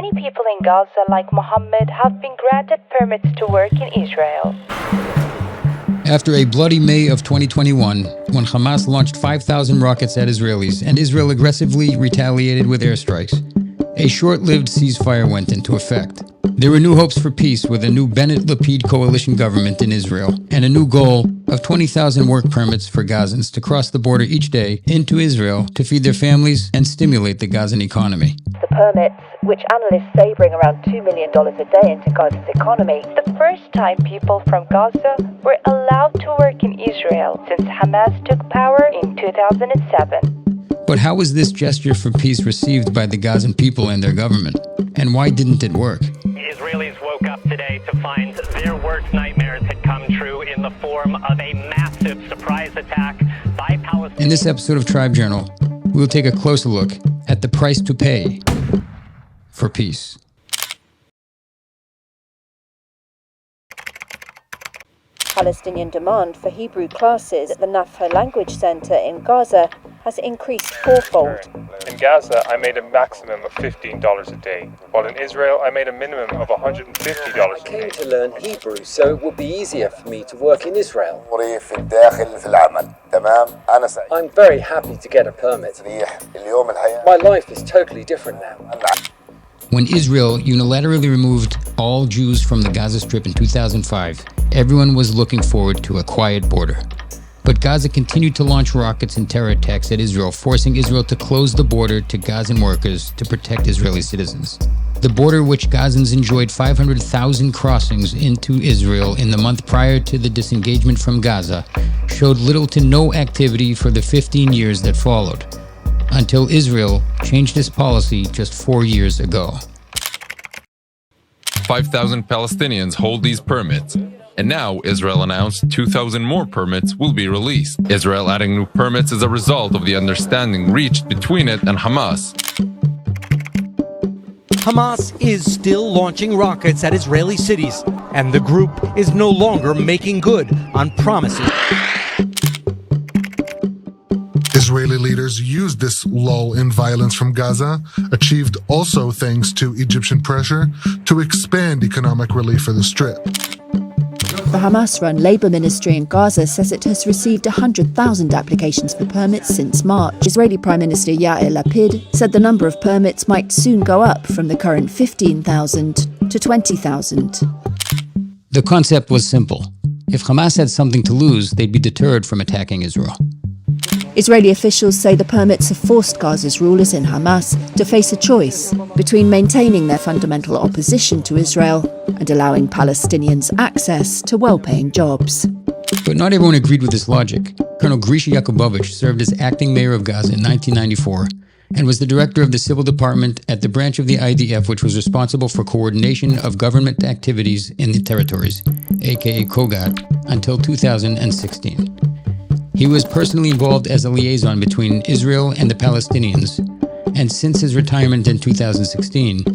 Many people in Gaza, like Mohammed, have been granted permits to work in Israel. After a bloody May of 2021, when Hamas launched 5,000 rockets at Israelis and Israel aggressively retaliated with airstrikes, a short-lived ceasefire went into effect. There were new hopes for peace with a new Bennett-Lapid coalition government in Israel and a new goal of 20,000 work permits for Gazans to cross the border each day into Israel to feed their families and stimulate the Gazan economy. The permits, which analysts say bring around $2 million a day into Gaza's economy, the first time people from Gaza were allowed to work in Israel since Hamas took power in 2007. But how was this gesture for peace received by the Gazan people and their government? And why didn't it work? Israelis woke up today to find their worst nightmares had come true in the form of a massive surprise attack by Palestinians. In this episode of Tribe Journal, we will take a closer look at the price to pay for peace. Palestinian demand for Hebrew classes at the Nafha Language Center in Gaza has increased fourfold. In Gaza, I made a maximum of $15 a day, while in Israel, I made a minimum of $150 a day. I came to learn Hebrew, so it would be easier for me to work in Israel. I'm very happy to get a permit. My life is totally different now. When Israel unilaterally removed all Jews from the Gaza Strip in 2005, everyone was looking forward to a quiet border. But Gaza continued to launch rockets and terror attacks at Israel, forcing Israel to close the border to Gazan workers to protect Israeli citizens. The border, which Gazans enjoyed 500,000 crossings into Israel in the month prior to the disengagement from Gaza, showed little to no activity for the 15 years that followed, until Israel changed its policy just 4 years ago. 5,000 Palestinians hold these permits, and now Israel announced 2,000 more permits will be released. Israel adding new permits as a result of the understanding reached between it and Hamas. Hamas is still launching rockets at Israeli cities, and the group is no longer making good on promises. Israeli leaders used this lull in violence from Gaza, achieved also thanks to Egyptian pressure, to expand economic relief for the Strip. The Hamas-run Labour Ministry in Gaza says it has received 100,000 applications for permits since March. Israeli Prime Minister Yair Lapid said the number of permits might soon go up from the current 15,000 to 20,000. The concept was simple. If Hamas had something to lose, they'd be deterred from attacking Israel. Israeli officials say the permits have forced Gaza's rulers in Hamas to face a choice between maintaining their fundamental opposition to Israel and allowing Palestinians access to well-paying jobs. But not everyone agreed with this logic. Colonel Grisha Yakubovich served as acting mayor of Gaza in 1994 and was the director of the civil department at the branch of the IDF which was responsible for coordination of government activities in the territories, aka Kogat, until 2016. He was personally involved as a liaison between Israel and the Palestinians, and since his retirement in 2016,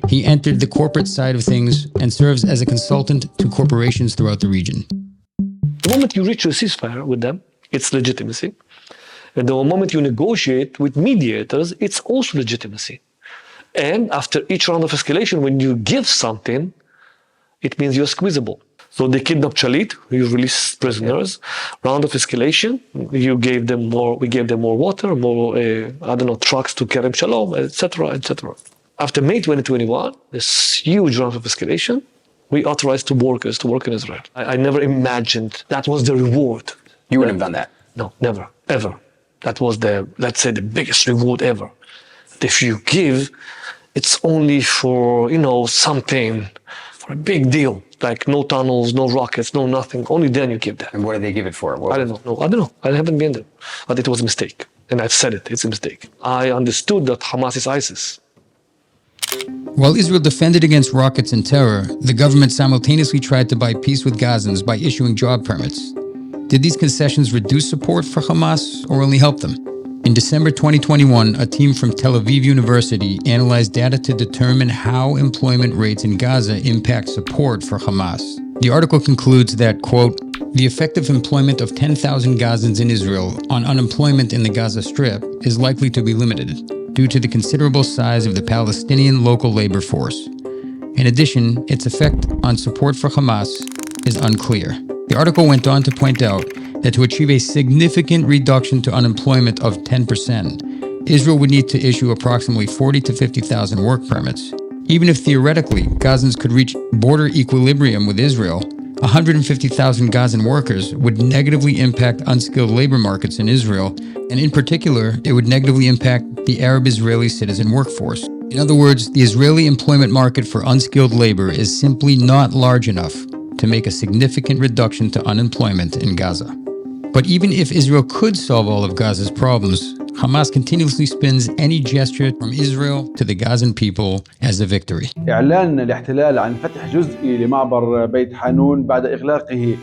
he entered the corporate side of things and serves as a consultant to corporations throughout the region. The moment you reach a ceasefire with them, it's legitimacy. And the moment you negotiate with mediators, it's also legitimacy. And after each round of escalation, when you give something, it means you're squeezable. So they kidnapped Shalit, you released prisoners. Round of escalation, we gave them more water, more, trucks to Kerem Shalom, etc., etc. After May 2021, this huge round of escalation, we authorized workers to work in Israel. I never imagined that was the reward. You wouldn't have done that? No, never, ever. That was the biggest reward ever. If you give, it's only for, something, for a big deal. Like no tunnels, no rockets, no nothing. Only then you give that. And what did they give it for? I don't know. I don't know. I haven't been there. But it was a mistake. And I've said it. It's a mistake. I understood that Hamas is ISIS. While Israel defended against rockets and terror, the government simultaneously tried to buy peace with Gazans by issuing job permits. Did these concessions reduce support for Hamas or only help them? In December 2021, a team from Tel Aviv University analyzed data to determine how employment rates in Gaza impact support for Hamas. The article concludes that, quote, the effective employment of 10,000 Gazans in Israel on unemployment in the Gaza Strip is likely to be limited. due to the considerable size of the Palestinian local labor force. In addition, its effect on support for Hamas is unclear. The article went on to point out that to achieve a significant reduction to unemployment of 10%, Israel would need to issue approximately 40 to 50,000 work permits. Even if theoretically Gazans could reach border equilibrium with Israel, 150,000 Gazan workers would negatively impact unskilled labor markets in Israel, and in particular, it would negatively impact the Arab-Israeli citizen workforce. In other words, the Israeli employment market for unskilled labor is simply not large enough to make a significant reduction to unemployment in Gaza. But even if Israel could solve all of Gaza's problems, Hamas continuously spins any gesture from Israel to the Gazan people as a victory. إعلان الاحتلال عن فتح جزئي لمعبر بيت حانون بعد إغلاقه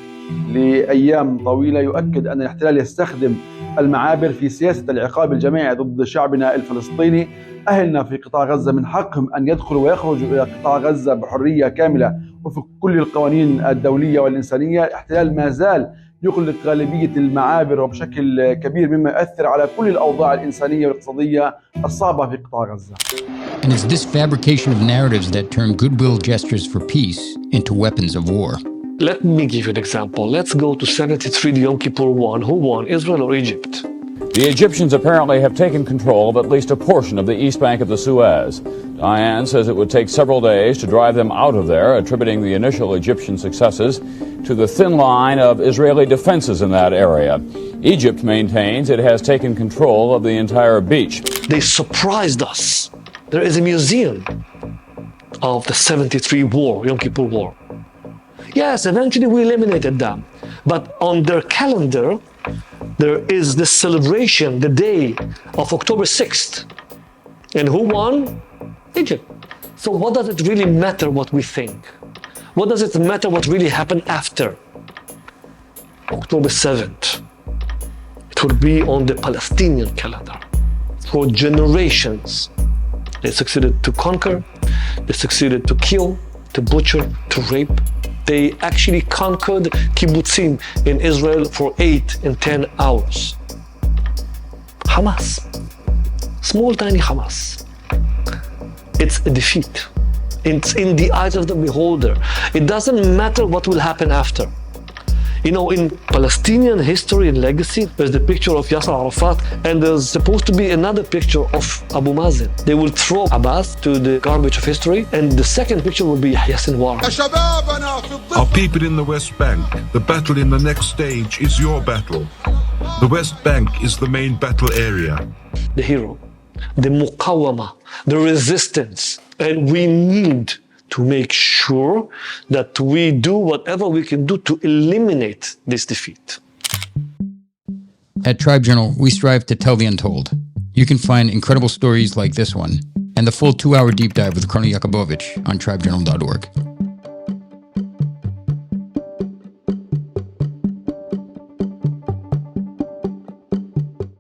لأيام طويلة يؤكد أن الاحتلال يستخدم المعابر في سياسة العقاب الجماعي ضد شعبنا الفلسطيني. أهلنا في قطاع غزة من حقهم أن يدخلوا ويخرجوا إلى قطاع غزة بحرية كاملة وفق كل القوانين الدولية والإنسانية. الاحتلال ما زال يغلق غالبية المعابر وبشكل كبير مما يؤثر على كل الأوضاع الإنسانية والاقتصادية الصعبة في قطاع غزة. And it's this fabrication of narratives that turn goodwill gestures for peace into weapons of war. Let me give you an example. Let's go to 73 Yom Kippur War. Who won, Israel or Egypt? The Egyptians apparently have taken control of at least a portion of the east bank of the Suez. Diane says it would take several days to drive them out of there, attributing the initial Egyptian successes to the thin line of Israeli defenses in that area. Egypt maintains it has taken control of the entire beach. They surprised us. There is a museum of the 73 war, Yom Kippur War. Yes, eventually we eliminated them. But on their calendar, there is this celebration, the day of October 6th. And who won? Egypt. So what does it really matter what we think? What does it matter what really happened after October 7th? It will be on the Palestinian calendar. For generations, they succeeded to conquer, they succeeded to kill, to butcher, to rape. They actually conquered kibbutzim in Israel for 8 and 10 hours. Hamas, small tiny Hamas. It's a defeat. It's in the eyes of the beholder. It doesn't matter what will happen after. You know, in Palestinian history and legacy, there's the picture of Yasser Arafat, and there's supposed to be another picture of Abu Mazen. They will throw Abbas to the garbage of history, and the second picture will be Yahya Sinwar. Our people in the West Bank, the battle in the next stage is your battle. The West Bank is the main battle area. The hero, the muqawama, the resistance, and we need to make sure that we do whatever we can do to eliminate this defeat. At Tribe Journal, we strive to tell the untold. You can find incredible stories like this one and the full 2-hour deep dive with Colonel Yakubovich on tribejournal.org.